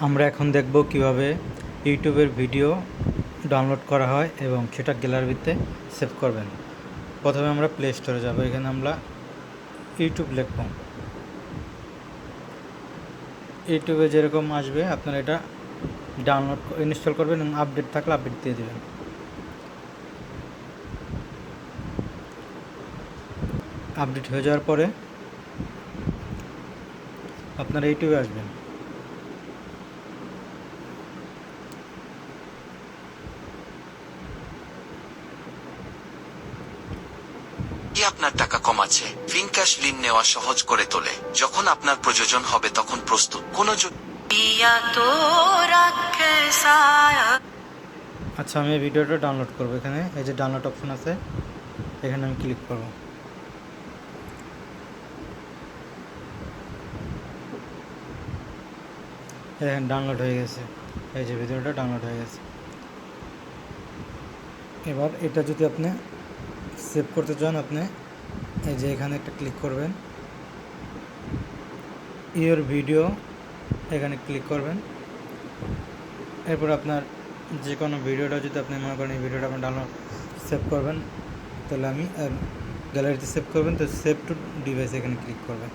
আমরা এখন দেখব কিভাবে ইউটিউবের ভিডিও ডাউনলোড করা হয় এবং সেটা গ্যালারিতে সেভ করবেন। প্রথমে আমরা প্লে স্টোরে যাব। এখানে আমরা ইউটিউব লিখব। ইউটিউবে যেরকম আসবে আপনারা এটা ডাউনলোড ইনস্টল করবেন এবং আপডেট থাকলে আপডেট দিয়ে দেবেন। আপডেট হয়ে যাওয়ার পরে আপনারা ইউটিউবে আসবেন। আপনার টাকা কমাচ্ছে ফিনক্যাশ ঋণ নেওয়া সহজ করে তোলে। যখন আপনার প্রয়োজন হবে তখন প্রস্তুত কোনো আচ্ছা, আমি এই ভিডিওটা ডাউনলোড করব। এখানে এই যে ডাউনলোড অপশন আছে, এখানে আমি ক্লিক করব। এখানে ডাউনলোড হয়ে গেছে। এই যে ভিডিওটা ডাউনলোড হয়ে গেছে। এবার এটা যদি আপনি সেভ করতে চান, আপনি এই যে এখানে একটা ক্লিক করবেন, ইওর ভিডিও, এখানে ক্লিক করবেন। এরপর আপনার যে কোনো ভিডিওটা যদি আপনি মনে করেন এই ভিডিওটা আপনি ডাউনলোড সেভ করবেন, তাহলে আমি গ্যালারিতে সেভ করবেন, তো সেভ টু ডিভাইস এখানে ক্লিক করবেন।